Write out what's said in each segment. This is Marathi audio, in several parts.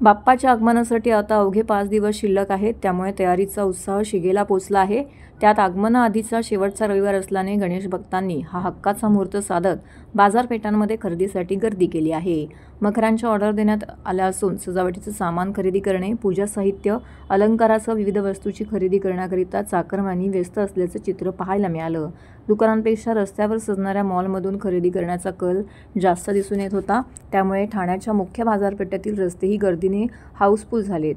बाप्पाच्या आगमनासाठी आता अवघे 5 दिवस शिल्लक आहेत, त्यामुळे तयारीचा उत्साह शिगेला पोचला आहे। त्यात आगमनाआधीचा शेवटचा रविवार असल्याने गणेश भक्तांनी हा हक्काचा मुहूर्त साधत बाजारपेठांमध्ये खरेदीसाठी गर्दी केली आहे। मखरांच्या ऑर्डर देण्यात आल्या असून सजावटीचं सामान खरेदी करणे, पूजा साहित्य, अलंकारासह विविध वस्तूची खरेदी करण्याकरिता चाकरमानी व्यस्त असल्याचं चित्र पाहायला मिळालं। दुकानांपेक्षा रस्त्यावर सजणाऱ्या मॉलमधून खरेदी करण्याचा कल जास्त दिसून येत होता, त्यामुळे ठाण्याच्या मुख्य बाजारपेठेतील रस्तेही गर्दीने हाऊसफुल झालेत।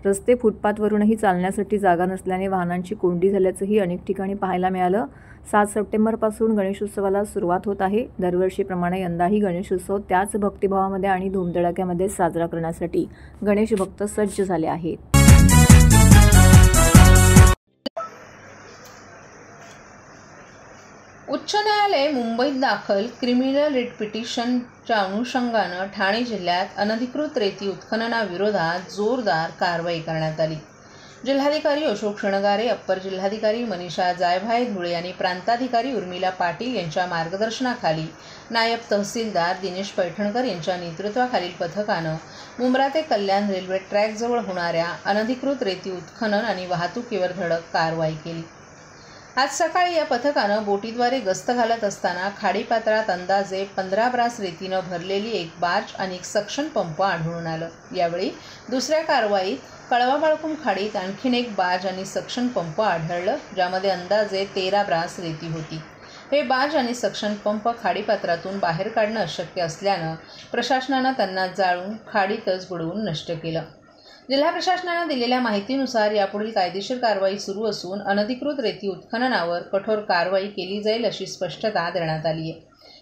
रस्ते फुटपाथवरूनही चालण्यासाठी जागा नसल्याने वाहनांची कोंडी झाल्याचंही अनेक ठिकाणी पाहायला मिळालं। 7 सप्टेंबरपासून गणेशोत्सवाला सुरुवात होत आहे। दरवर्षीप्रमाणे यंदाही गणेशोत्सव त्याच भक्तिभावामध्ये आणि धूमधडाक्यामध्ये साजरा करण्यासाठी गणेश भक्त सज्ज झाले आहेत। उच्च न्यायालय मुंबईत दाखल क्रिमिनल रिट पिटिशनच्या अनुषंगानं ठाणे जिल्ह्यात अनधिकृत रेती उत्खननाविरोधात जोरदार कारवाई करण्यात आली। जिल्हाधिकारी अशोक क्षणगारे, अप्पर जिल्हाधिकारी मनीषा जायभाय धुळे आणि प्रांताधिकारी उर्मिला पाटील यांच्या मार्गदर्शनाखाली नायब तहसीलदार दिनेश पैठणकर यांच्या नेतृत्वाखालील पथकानं मुंब्रा ते कल्याण रेल्वे ट्रॅकजवळ होणाऱ्या अनधिकृत रेती उत्खनन आणि वाहतुकीवर धडक कारवाई केली। आज सकाळी या पथकानं बोटीद्वारे गस्त घालत असताना खाडीपात्रात अंदाजे 15 ब्रास रेतीनं भरलेली एक बार्ज आणि एक सक्शन पंप आढळून आलं। यावेळी दुसऱ्या कारवाईत कळवा-बाळकुम खाडीत आणखीन एक बार्ज आणि सक्शन पंप आढळलं, ज्यामध्ये अंदाजे 13 ब्रास रेती होती। हे बार्ज आणि सक्शन पंप खाडीपात्रातून बाहेर काढणं अशक्य असल्यानं प्रशासनानं त्यांना जाळून खाडीतच बुडवून नष्ट केलं। जिल्हा प्रशासनानं दिलेल्या माहितीनुसार यापुढील कायदेशीर कारवाई सुरू असून अनधिकृत रेती उत्खननावर कठोर कारवाई केली जाईल अशी स्पष्टता देण्यात आली आहे।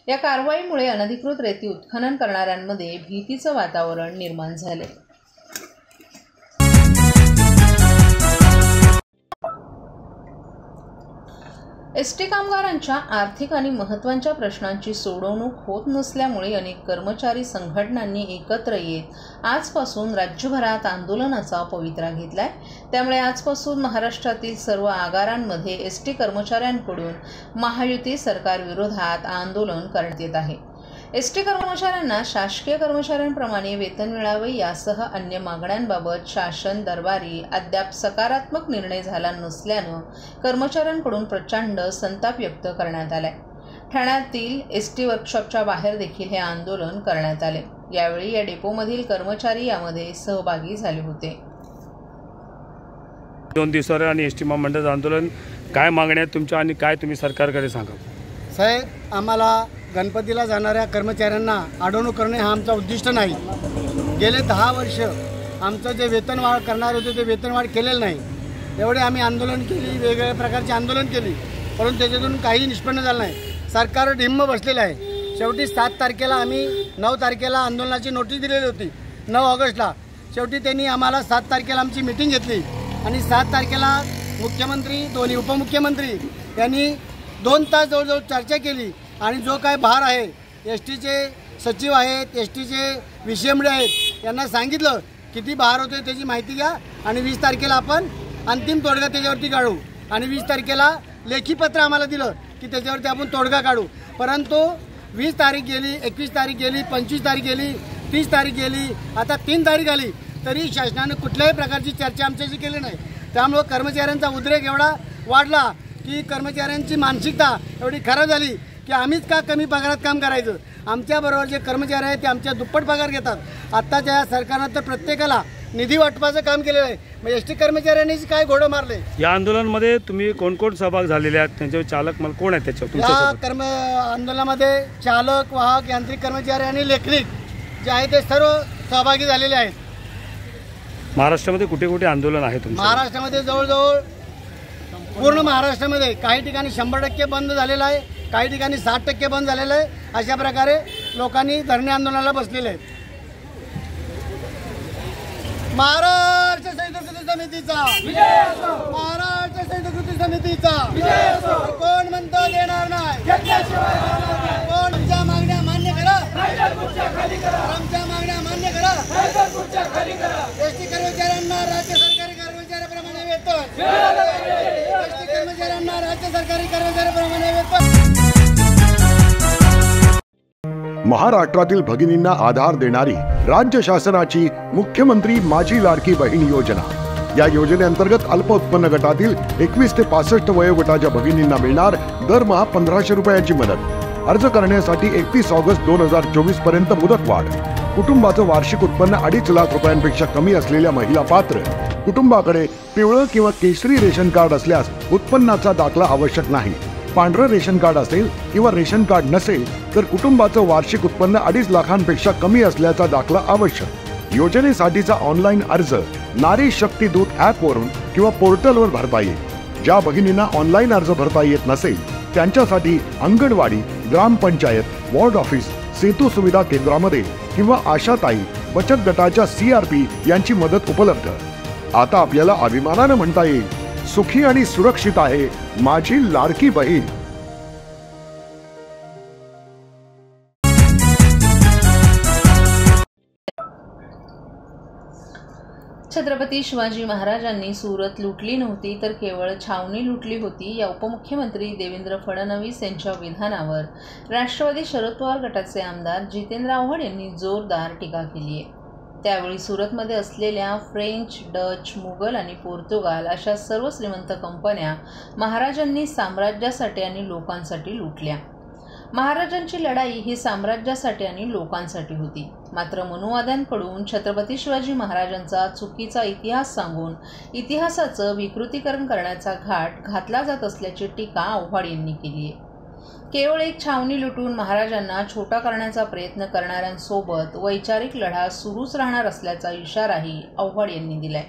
या कारवाईमुळे अनधिकृत रेती उत्खनन करणाऱ्यांमध्ये भीतीचं वातावरण निर्माण झाले। एसटी कामगारांच्या आर्थिक आणि महत्त्वाच्या प्रश्नांची सोडवणूक होत नसल्यामुळे अनेक कर्मचारी संघटनांनी एकत्र येत आजपासून राज्यभरात आंदोलनाचा पवित्रा घेतलाय। त्यामुळे आजपासून महाराष्ट्रातील सर्व आगारांमध्ये एसटी कर्मचाऱ्यांकडून महायुती सरकार विरोधात आंदोलन करण्यात येत आहे। एसटी कर्मचाऱ्यांना शासकीय कर्मचाऱ्यांप्रमाणे वेतन मिळावे यासह अन्य मागण्यांबाबत शासन दरबारी अद्याप सकारात्मक निर्णय झाला नसल्यानं कर्मचाऱ्यांकडून प्रचंड संताप व्यक्त करण्यात आलाय। ठाण्यातील एसटी वर्कशॉपच्या बाहेर देखील हे आंदोलन करण्यात आले। यावेळी या डेपोमधील कर्मचारी यामध्ये सहभागी झाले होते। 2 दिवसावर आणि एसटी महामंडळाचं आंदोलन काय मागण्या आहेत तुमच्या आणि काय तुम्ही सरकारकडे सांगा? साहेब, आम्हाला गणपतीला जाणाऱ्या कर्मचाऱ्यांना अडवणूक करणे हा आमचा उद्दिष्ट नाही। गेले 10 वर्ष आमचं जे वेतनवाढ करणार होते ते वेतनवाढ केलेलं नाही। एवढे आम्ही आंदोलन केली, वेगवेगळ्या प्रकारची आंदोलन केली, परंतु त्याच्यातून काही निष्पन्न झालं नाही। सरकार ढिम्म बसलेलं आहे। शेवटी 7 तारखेला आम्ही 9 तारखेला आंदोलनाची नोटीस दिलेली होती, 9 ऑगस्टला। शेवटी त्यांनी आम्हाला 7 तारखेला आमची मीटिंग घेतली आणि 7 तारखेला मुख्यमंत्री, दोन्ही उपमुख्यमंत्री यांनी 2 तास जवळजवळ चर्चा केली आणि जो काय भार आहे, एस टीचे सचिव आहेत, एस टीचे विषयमडे आहेत, यांना सांगितलं किती भार होते त्याची माहिती घ्या आणि 20 तारखेला आपण अंतिम तोडगा त्याच्यावरती काढू आणि 20 तारखेला लेखी पत्र आम्हाला दिलं की त्याच्यावरती आपण तोडगा काढू। परंतु 20 तारीख गेली, 21 तारीख गेली, 25 तारीख गेली, 30 तारीख गेली, आता 3 तारीख आली तरी शासनाने कुठल्याही प्रकारची चर्चा आमच्याशी केली नाही। त्यामुळे कर्मचाऱ्यांचा उद्रेक एवढा वाढला की कर्मचाऱ्यांची मानसिकता एवढी खराब झाली की आम्हीच का कमी पगारात काम करायचं। आमच्याबरोबर जे कर्मचारी आहेत ते आमच्या दुप्पट पगार घेतात। आत्ताच्या या सरकारनं तर प्रत्येकाला निधी वाटपाचं काम केलेलं आहे। मग एस टी कर्मचाऱ्यांनीच काय घोडं मारले। या आंदोलनामध्ये तुम्ही कोण कोण सहभाग झालेले आहेत, त्यांचे चालक मला कोण आहेत त्याच्यावर? या आंदोलनामध्ये चालक, वाहक, यांत्रिक कर्मचारी आणि लेखनिक जे आहे ते सर्व सहभागी झालेले आहेत। महाराष्ट्रामध्ये कुठे कुठे आंदोलन आहे तुमचं? महाराष्ट्रामध्ये जवळजवळ पूर्ण महाराष्ट्रामध्ये काही ठिकाणी 100% बंद झालेलं आहे, काही ठिकाणी 60% बंद झालेलं आहे। अशा प्रकारे लोकांनी धरणे आंदोलनाला बसलेले आहेत। महाराष्ट्र संयुक्त कृती समितीचा विजय असो, महाराष्ट्र संयुक्त कृती समितीचा विजय असो। कोण म्हणतो देणार नाही, कोण आमच्या मागण्या मान्य करा, आमच्या मागण्या मान्य करा, एसटी कर्मचाऱ्यांना राज्य सरकारी कर्मचाऱ्याप्रमाणे वेतन, एसटी कर्मचाऱ्यांना राज्य सरकारी कर्मचाऱ्याप्रमाणे वेतन। महाराष्ट्रातील भगिनींना आधार देणारी राज्य शासनाची मुख्यमंत्री माझी लाडकी बहीण योजना। या योजनेअंतर्गत अल्प उत्पन्न गटातील 21 ते 65 वयोगटाच्या भगिनींना मिळणार दरमहा 1500 रुपयांची मदत। अर्ज करण्यासाठी 31 ऑगस्ट 2024 पर्यंत मुदतवाढ। कुटुंबाचं वार्षिक उत्पन्न 2.5 लाख रुपयांपेक्षा कमी असलेल्या महिला पात्र। कुटुंबाकडे पिवळं किंवा केशरी रेशन कार्ड असल्यास उत्पन्नाचा दाखला आवश्यक नाही। पांढरं रेशन कार्ड असेल किंवा रेशन कार्ड नसेल तर कुटुंबाचं वार्षिक उत्पन्न 2.5 लाखांपेक्षा कमी असल्याचा दाखला आवश्यक। योजनेसाठीचा ऑनलाईन अर्ज नारी शक्ती दूत ॲप वरून किंवा पोर्टलवर भरता येईल। ज्या भगिनींना ऑनलाईन अर्ज भरता येत नसेल त्यांच्यासाठी अंगणवाडी, ग्रामपंचायत, वॉर्ड ऑफिस, सेतू सुविधा केंद्रामध्ये किंवा आशाताई बचत गटाच्या CRP यांची मदत उपलब्ध। आता आपल्याला अभिमानाने म्हणता येईल, सुखी आणि सुरक्षित आहे माझी लाडकी बहीण। छत्रपती शिवाजी महाराजांनी सुरत लुटली नव्हती तर केवळ छावणी लुटली होती या उपमुख्यमंत्री देवेंद्र फडणवीस यांच्या विधानावर राष्ट्रवादी शरद पवार गटाचे आमदार जितेंद्र आव्हाड यांनी जोरदार टीका केली आहे। त्यावेळी सुरतमध्ये असलेल्या फ्रेंच, डच, मुघल आणि पोर्तुगाल अशा सर्व श्रीमंत कंपन्या महाराजांनी साम्राज्यासाठी आणि लोकांसाठी लुटल्या। महाराजांची लढाई ही साम्राज्यासाठी आणि लोकांसाठी होती। मात्र मनुवाद्यांकडून छत्रपती शिवाजी महाराजांचा चुकीचा इतिहास सांगून इतिहासाचं विकृतीकरण करण्याचा घाट घातला जात असल्याची टीका आव्हाड यांनी केली आहे। केवळ एक छावणी लुटून महाराजांना छोटा करण्याचा प्रयत्न करणाऱ्यांसोबत वैचारिक लढा सुरूच राहणार असल्याचा इशाराही आव्हाड यांनी दिलाय।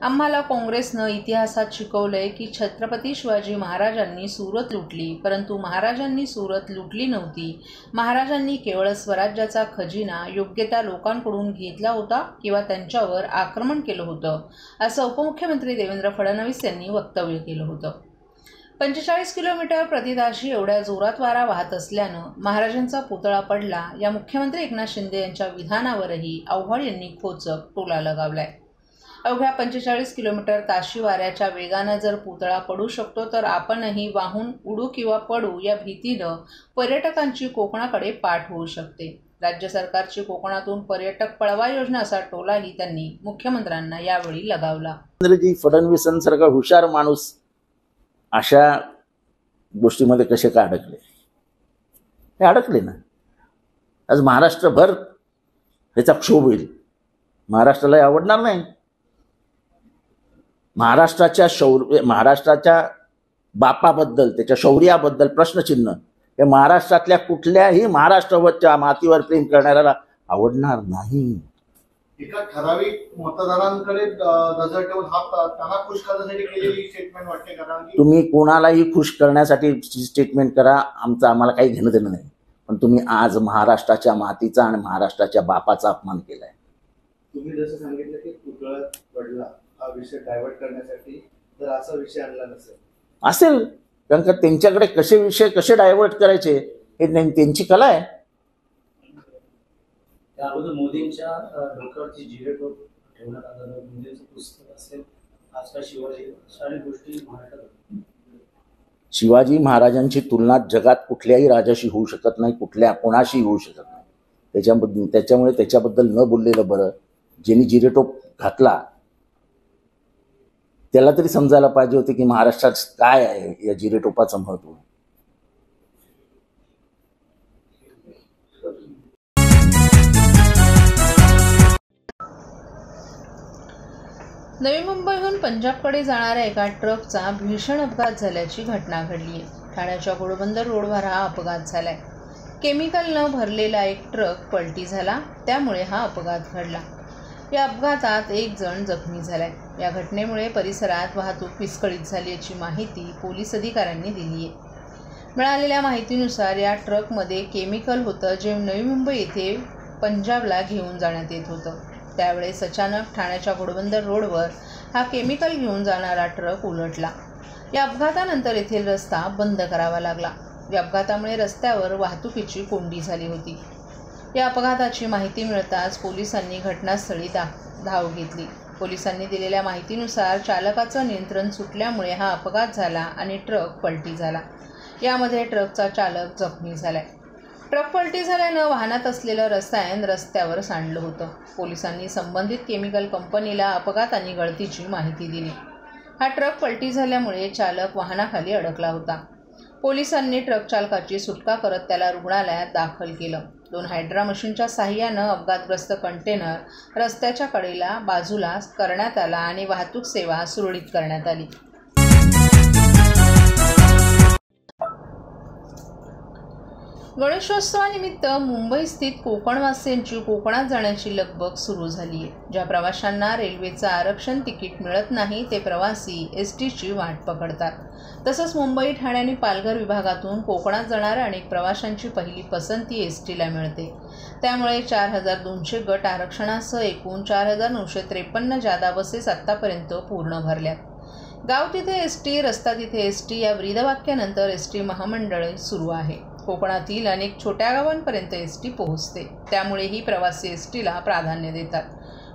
आम्हाला काँग्रेसनं इतिहासात शिकवलंय की छत्रपती शिवाजी महाराजांनी सुरत लुटली, परंतु महाराजांनी सुरत लुटली नव्हती। महाराजांनी केवळ स्वराज्याचा खजिना योग्य त्या लोकांकडून घेतला होता किंवा त्यांच्यावर आक्रमण केलं होतं, असं उपमुख्यमंत्री देवेंद्र फडणवीस यांनी वक्तव्य केलं होतं। 45 किलोमीटर प्रतिताशी एवढ्या जोरात वारा वाहत असल्यानं महाराजांचा पुतळा पडला या मुख्यमंत्री एकनाथ शिंदे यांच्या विधानावरही आव्हाड यांनी खोचक टोला लगावलाय। अवघ्या 45 किलोमीटर ताशी वाऱ्याच्या वेगानं जर पुतळा पडू शकतो तर आपणही वाहून उडू किंवा पडू या भीतीनं पर्यटकांची कोकणाकडे पाठ होऊ शकते। राज्य सरकारची कोकणातून पर्यटक पळवा योजना असा टोलाही त्यांनी मुख्यमंत्र्यांना यावेळी लगावला। फडणवीसांसारखा हुशार माणूस अशा गोष्टीमध्ये कसे का अडकले? हे अडकले ना। आज महाराष्ट्रभर ह्याचा क्षोभ होईल, महाराष्ट्राला आवडणार नाही। महाराष्ट्राच्या बापाबद्दल, त्याच्या शौर्याबद्दल प्रश्नचिन्ह हे महाराष्ट्रातल्या कुठल्याही महाराष्ट्रावरच्या मातीवर प्रेम करणाऱ्याला आवडणार नाही। एका ठराविक मतदारांकडे नजर ठेवून हा त्यांना खुश करण्यासाठी केलेली स्टेटमेंट वाटते। कारण तुम्ही कोणालाही खुश करण्यासाठी स्टेटमेंट करा, आम्हाला काही घेणं देणं नाही, पण तुम्ही आज महाराष्ट्राच्या मातीचा आणि महाराष्ट्राच्या बापाचा अपमान केलाय। तुम्ही जसं सांगितलं की पुतळा पडला हा विषय डायव्हर्ट करण्यासाठी, तर असा विषय आणला असेल, कारण का त्यांच्याकडे विषय कसे डायव्हर्ट करायचे हे त्यांची कला आहे। त्याबद्दल मोदींच्या डोक्यावरची जिरे टोप ठेवण्यात आलं, मोदींचं पुस्तक असेल, आजकाल शिवाजी अशा गोष्टी महाराष्ट्रात। शिवाजी महाराजांची तुलना जगात कुठल्याही राजाशी होऊ शकत नाही, कोणाशी होऊ शकत नाही। त्याच्यामुळे त्याच्याबद्दल न बोललेलं बरं। ज्यांनी जिरेटोप घातला त्याला तरी समजायला पाहिजे होते की महाराष्ट्रात काय आहे या जिरेटोपाचं महत्व। नवी मुंबईहून पंजाबकडे जाणाऱ्या एका ट्रकचा भीषण अपघात झाल्याची घटना घडली आहे। ठाण्याच्या घोडबंदर रोडवर हा अपघात झालाय। केमिकलनं भरलेला एक ट्रक पलटी झाला, त्यामुळे हा अपघात घडला। या अपघातात एक जण जखमी झालाय। या घटनेमुळे परिसरात वाहतूक विस्कळीत झाल्याची माहिती पोलीस अधिकाऱ्यांनी दिली आहे। मिळालेल्या माहितीनुसार या ट्रकमध्ये केमिकल होतं, जे नवी मुंबई येथे पंजाबला घेऊन जाण्यात येत होतं। त्यावेळेस अचानक ठाण्याच्या घोडबंदर रोडवर हा केमिकल घेऊन जाणारा ट्रक उलटला। या अपघातानंतर येथील रस्ता बंद करावा लागला। या अपघातामुळे रस्त्यावर वाहतुकीची कोंडी झाली होती। या अपघाताची माहिती मिळताच पोलिसांनी घटनास्थळी धाव घेतली। पोलिसांनी दिलेल्या माहितीनुसार चालकाचं नियंत्रण सुटल्यामुळे हा अपघात झाला आणि ट्रक पलटी झाला। यामध्ये ट्रकचा चालक जखमी झालाय। ट्रक पलटी झाल्यानं वाहनात असलेलं रसायन रस्त्यावर सांडलं होतं. पोलिसांनी संबंधित केमिकल कंपनीला अपघात आणि गळतीची माहिती दिली. हा ट्रक पलटी झाल्यामुळे चालक वाहनाखाली अडकला होता. पोलिसांनी ट्रक चालकाची सुटका करत त्याला रुग्णालयात दाखल केलं. 2 हायड्रा मशीनच्या साहाय्यानं अपघातग्रस्त कंटेनर रस्त्याच्या कडेला बाजूला करण्यात आला आणि वाहतूक सेवा सुरळीत करण्यात आली. गणेशोत्सवानिमित्त मुंबई स्थित कोकणवासियांची कोकणात जाण्याची लगबग सुरू झाली आहे. ज्या प्रवाशांना रेल्वेचं आरक्षण तिकीट मिळत नाही ते प्रवासी एसटीची वाट पकडतात. तसंच मुंबई, ठाणे आणि पालघर विभागातून कोकणात जाणाऱ्या अनेक प्रवाशांची पहिली पसंती एसटीला मिळते. त्यामुळे 4200 गट आरक्षणासह एकूण 4953 जादा बसेस आत्तापर्यंत पूर्ण भरल्यात. गाव तिथे एसटी, रस्ता तिथे एसटी या ब्रीदवाक्यानंतर एसटी महामंडळ सुरू आहे. कोकणातील अनेक छोट्या गावांपर्यंत एसटी पोहोचते. त्यामुळेही प्रवासी एसटीला प्राधान्य देतात.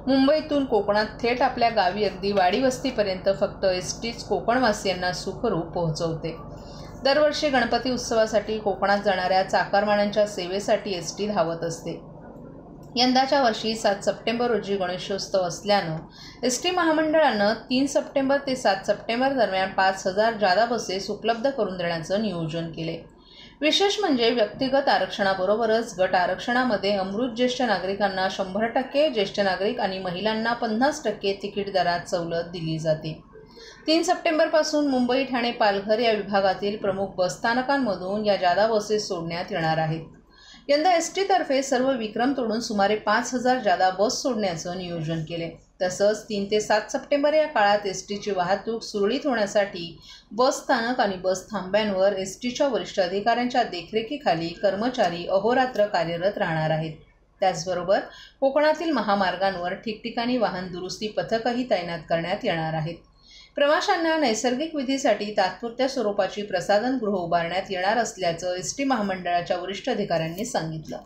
मुंबईतून कोकणात थेट आपल्या गावी अगदी वाडीवस्तीपर्यंत फक्त एसटीच कोकणवासियांना सुखरूप पोहोचवते. दरवर्षी गणपती उत्सवासाठी कोकणात जाणाऱ्या चाकरमान्यांच्या सेवेसाठी एसटी धावत असते. यंदाच्या वर्षी 7 सप्टेंबर रोजी गणेशोत्सव असल्यानं एसटी महामंडळानं 3 सप्टेंबर ते 7 सप्टेंबर दरम्यान 5000 जादा बसेस उपलब्ध करून देण्याचं नियोजन केले. विशेष म्हणजे व्यक्तिगत आरक्षणाबरोबरच गट आरक्षणामध्ये अमृत ज्येष्ठ नागरिकांना 100%, ज्येष्ठ नागरिक आणि महिलांना 50% तिकीट दरात सवलत दिली जाते. 3 सप्टेंबरपासून मुंबई, ठाणे, पालघर या विभागातील प्रमुख बसस्थानकांमधून या जादा बसेस सोडण्यात येणार आहेत. यंदा एसटीतर्फे सर्व विक्रम तोडून सुमारे 5000 जादा बस सोडण्याचं नियोजन केले. तसंच 3 ते 7 सप्टेंबर या काळात एसटीची वाहतूक सुरळीत होण्यासाठी बस स्थानक आणि बस थांब्यांवर एसटीच्या वरिष्ठ अधिकाऱ्यांच्या देखरेखीखाली कर्मचारी अहोरात्र कार्यरत राहणार आहेत. त्याचबरोबर कोकणातील महामार्गांवर ठिकठिकाणी वाहन दुरुस्ती पथकही तैनात करण्यात येणार आहेत. प्रवाशांना नैसर्गिक विधीसाठी तात्पुरत्या स्वरूपाची प्रसाधनगृह उभारण्यात येणार असल्याचं एसटी महामंडळाच्या वरिष्ठ अधिकाऱ्यांनी सांगितलं.